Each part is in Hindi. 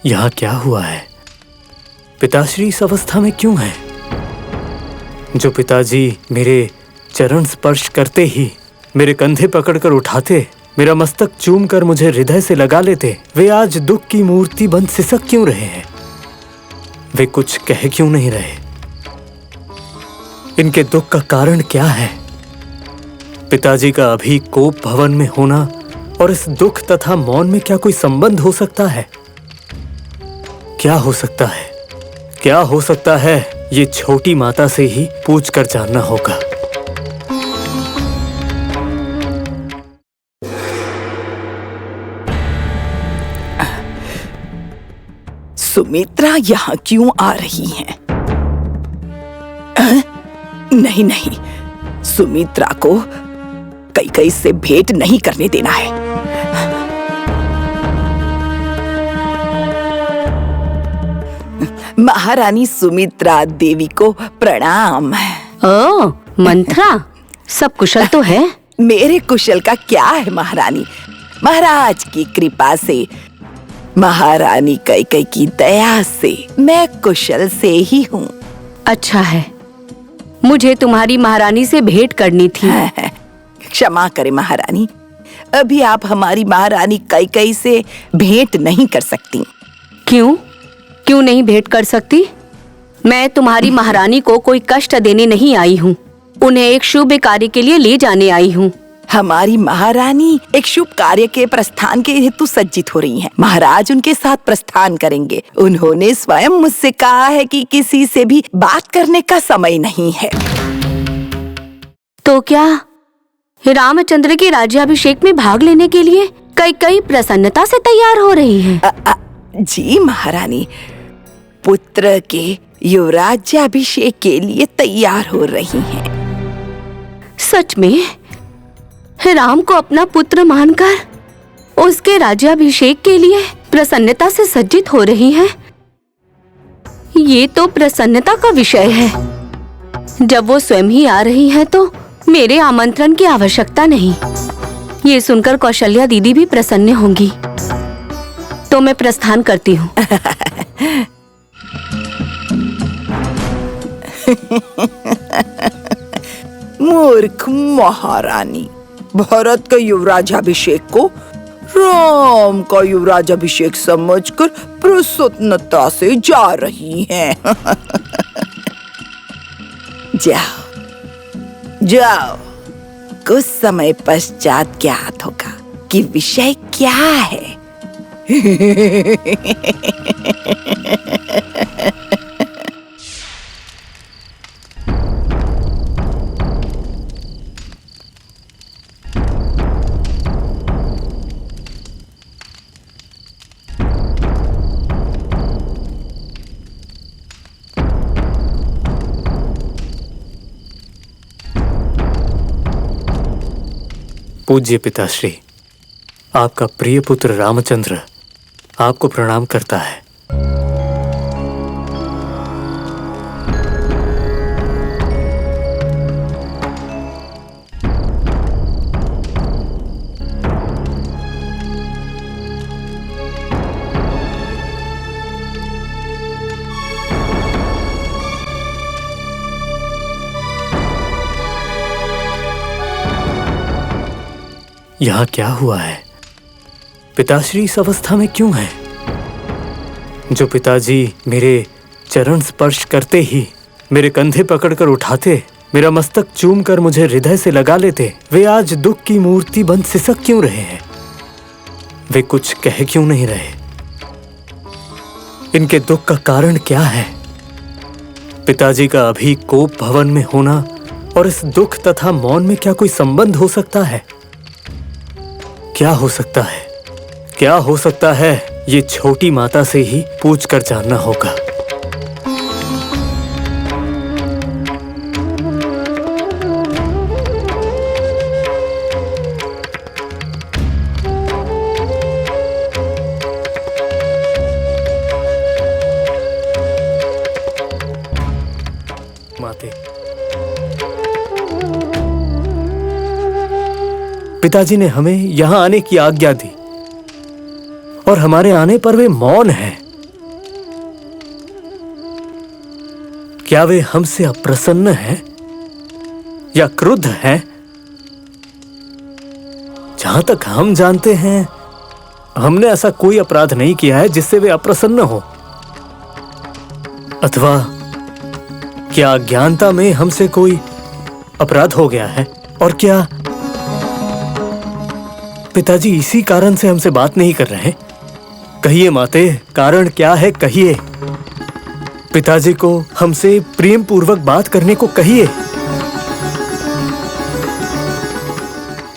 यहाँ क्या हुआ है? पिताश्री इस अवस्था में क्यों हैं? जो पिताजी मेरे चरण स्पर्श करते ही मेरे कंधे पकड़कर उठाते, मेरा मस्तक चूम कर मुझे हृदय से लगा लेते, वे आज दुख की मूर्ति बन सिसक क्यों रहे हैं? वे कुछ कह क्यों नहीं रहे? इनके दुख का कारण क्या है? पिताजी का अभी कोप भवन में होना और इस दुख तथा मौन में क्या कोई संबंध हो सकता है? क्या हो सकता है? क्या हो सकता है? ये छोटी माता से ही पूछ कर जानना होगा। सुमित्रा यहाँ क्यों आ रही हैं? नहीं नहीं, सुमित्रा को कैकई से भेंट नहीं करने देना है। महारानी सुमित्रा देवी को प्रणाम। ओह मंत्रा, सब कुशल तो है? मेरे कुशल का क्या है महारानी, महाराज की कृपा से, महारानी कैकई की दया से मैं कुशल से ही हूँ। अच्छा है, मुझे तुम्हारी महारानी से भेंट करनी थी। क्षमा करें महारानी, अभी आप हमारी महारानी कैकई से भेंट नहीं कर सकती। क्यों? क्यों नहीं भेंट कर सकती? मैं तुम्हारी महारानी को कोई कष्ट देने नहीं आई हूँ, उन्हें एक शुभ कार्य के लिए ले जाने आई हूँ। हमारी महारानी एक शुभ कार्य के प्रस्थान के हेतु सज्जित हो रही हैं। महाराज उनके साथ प्रस्थान करेंगे। उन्होंने स्वयं मुझसे कहा है कि किसी से भी बात करने का समय नहीं है। तो क्या रामचंद्र के राज्याभिषेक में भाग लेने के लिए कैकई प्रसन्नता से तैयार हो रही है? जी महारानी, पुत्र के युवराज्याभिषेक के लिए तैयार हो रही हैं। सच में राम को अपना पुत्र मानकर उसके राज्याभिषेक के लिए प्रसन्नता से सज्जित हो रही हैं। ये तो प्रसन्नता का विषय है। जब वो स्वयं ही आ रही हैं तो मेरे आमंत्रण की आवश्यकता नहीं। ये सुनकर कौशल्या दीदी भी प्रसन्न होंगी। तो मैं प्रस्थान करती हूँ। मूर्ख महारानी, भरत का युवराजाभिषेक को राम का युवराजाभिषेक समझकर प्रसन्नता से जा रही हैं। जाओ जाओ, कुछ समय पश्चात ज्ञात होगा कि विषय क्या है। पूज्य पिताश्री, आपका प्रिय पुत्र रामचंद्र आपको प्रणाम करता है। यहाँ क्या हुआ है? पिताश्री इस अवस्था में क्यों हैं? जो पिताजी मेरे चरण स्पर्श करते ही मेरे कंधे पकड़कर उठाते, मेरा मस्तक चूम कर मुझे हृदय से लगा लेते, वे आज दुख की मूर्ति बन सिसक क्यों रहे हैं? वे कुछ कह क्यों नहीं रहे? इनके दुख का कारण क्या है? पिताजी का अभी कोप भवन में होना और इस दुख तथा मौन में क्या कोई संबंध हो सकता है? क्या हो सकता है? क्या हो सकता है? ये छोटी माता से ही पूछ कर जानना होगा। माते, पिताजी ने हमें यहाँ आने की आज्ञा दी और हमारे आने पर वे मौन हैं। क्या वे हमसे अप्रसन्न हैं या क्रुद्ध हैं? जहां तक हम जानते हैं, हमने ऐसा कोई अपराध नहीं किया है जिससे वे अप्रसन्न हो। अथवा क्या अज्ञानता में हमसे कोई अपराध हो गया है? और क्या पिताजी इसी कारण से हमसे बात नहीं कर रहे हैं? कहिए माते, कारण क्या है? कहिए। पिताजी को हमसे प्रेम पूर्वक बात करने को कहिए।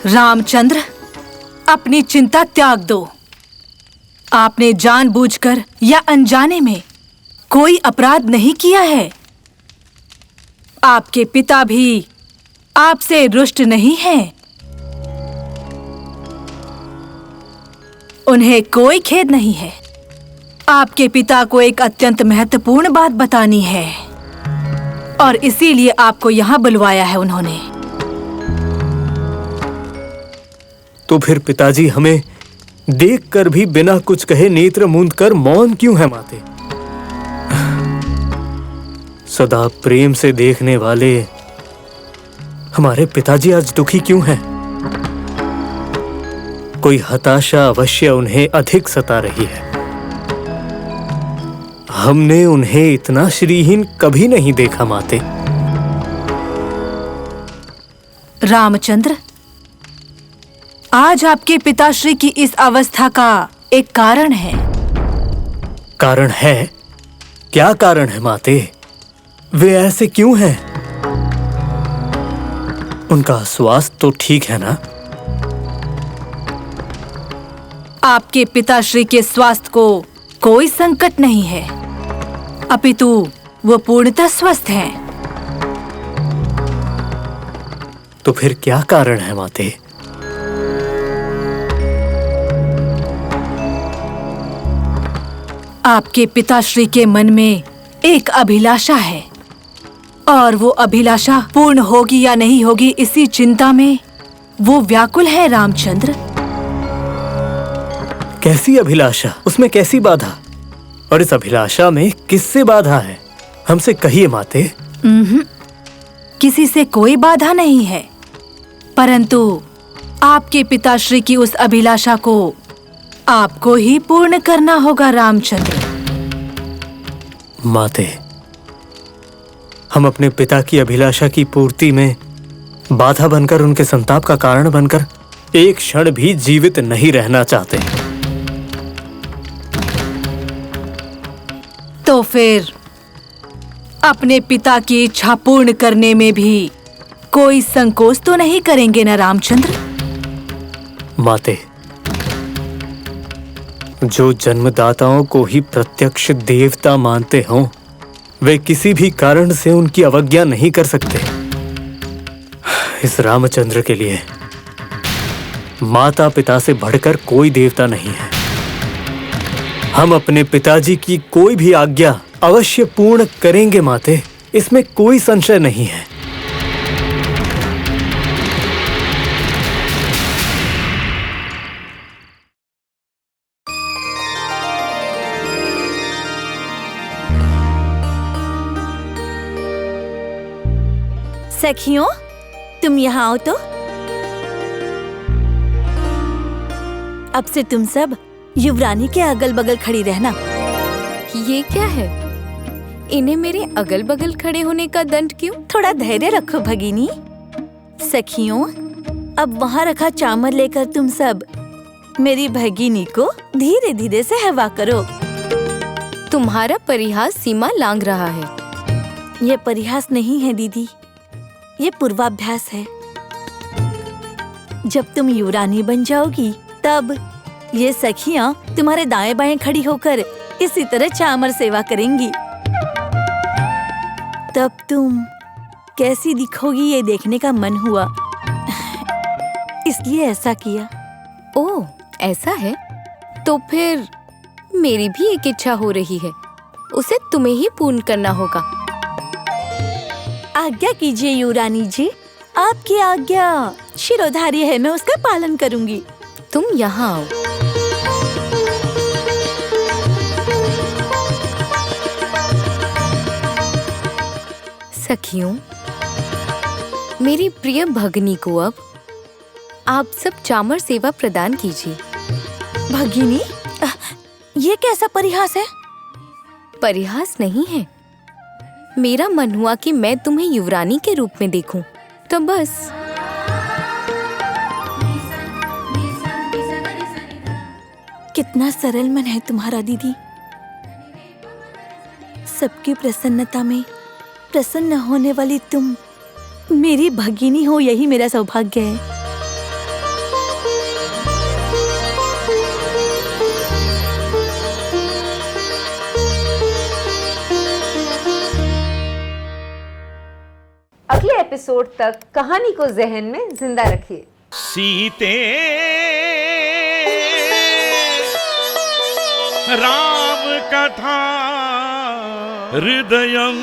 रामचंद्र, अपनी चिंता त्याग दो। आपने जानबूझकर या अनजाने में कोई अपराध नहीं किया है। आपके पिता भी आपसे रुष्ट नहीं हैं। उन्हें कोई खेद नहीं है। आपके पिता को एक अत्यंत महत्वपूर्ण बात बतानी है और इसीलिए आपको यहाँ बुलवाया है उन्होंने। तो फिर पिताजी हमें देखकर भी बिना कुछ कहे नेत्र मूंद कर मौन क्यों है माते? सदा प्रेम से देखने वाले हमारे पिताजी आज दुखी क्यों हैं? कोई हताशा अवश्य उन्हें अधिक सता रही है। हमने उन्हें इतना श्रीहीन कभी नहीं देखा माते। रामचंद्र, आज आपके पिताश्री की इस अवस्था का एक कारण है। कारण है? क्या कारण है माते? वे ऐसे क्यों हैं? उनका स्वास्थ्य तो ठीक है ना? आपके पिताश्री के स्वास्थ्य को कोई संकट नहीं है, अपितु वो पूर्णतः स्वस्थ हैं। तो फिर क्या कारण है माते? आपके पिताश्री के मन में एक अभिलाषा है और वो अभिलाषा पूर्ण होगी या नहीं होगी, इसी चिंता में वो व्याकुल है। रामचंद्र, कैसी अभिलाषा? उसमें कैसी बाधा? और इस अभिलाषा में किससे बाधा है? हमसे कहिए माते। किसी से कोई बाधा नहीं है, परंतु आपके पिताश्री की उस अभिलाषा को आपको ही पूर्ण करना होगा। रामचंद्र माते, हम अपने पिता की अभिलाषा की पूर्ति में बाधा बनकर, उनके संताप का कारण बनकर एक क्षण भी जीवित नहीं रहना चाहते। तो फिर अपने पिता की इच्छा पूर्ण करने में भी कोई संकोच तो नहीं करेंगे ना रामचंद्र? माते, जो जन्मदाताओं को ही प्रत्यक्ष देवता मानते हों, वे किसी भी कारण से उनकी अवज्ञा नहीं कर सकते। इस रामचंद्र के लिए माता पिता से बढ़कर कोई देवता नहीं है। हम अपने पिताजी की कोई भी आज्ञा अवश्य पूर्ण करेंगे माते, इसमें कोई संशय नहीं है। सखियों, तुम यहाँ आओ तो। अब से तुम सब युवरानी के अगल बगल खड़ी रहना। ये क्या है? इन्हें मेरे अगल बगल खड़े होने का दंड क्यों? थोड़ा धैर्य रखो भगिनी। सखियों, अब वहाँ रखा चामर लेकर तुम सब मेरी भगिनी को धीरे धीरे से हवा करो। तुम्हारा परिहास सीमा लांघ रहा है। ये परिहास नहीं है दीदी, ये पूर्वाभ्यास है। जब तुम युवरानी बन जाओगी तब ये सखियां तुम्हारे दाएं बाएं खड़ी होकर इसी तरह चामर सेवा करेंगी। तब तुम कैसी दिखोगी ये देखने का मन हुआ, इसलिए ऐसा किया। ओह, ऐसा है? तो फिर मेरी भी एक इच्छा हो रही है, उसे तुम्हें ही पूर्ण करना होगा। आज्ञा कीजिए युवरानी जी, आपकी आज्ञा शिरोधार्य है, मैं उसका पालन करूंगी। तुम यहाँ आओ। सखियों, मेरी प्रिय भगिनी को अब आप सब चामर सेवा प्रदान कीजिए। भगिनी, ये कैसा परिहास है? परिहास नहीं है, मेरा मन हुआ कि मैं तुम्हें युवरानी के रूप में देखूं, तो बस। कितना सरल मन है तुम्हारा दीदी। सबकी प्रसन्नता में प्रसन्न होने वाली तुम मेरी भगिनी हो, यही मेरा सौभाग्य है। अगले एपिसोड तक कहानी को जहन में जिंदा रखिए। सीते राम कथा हृदयं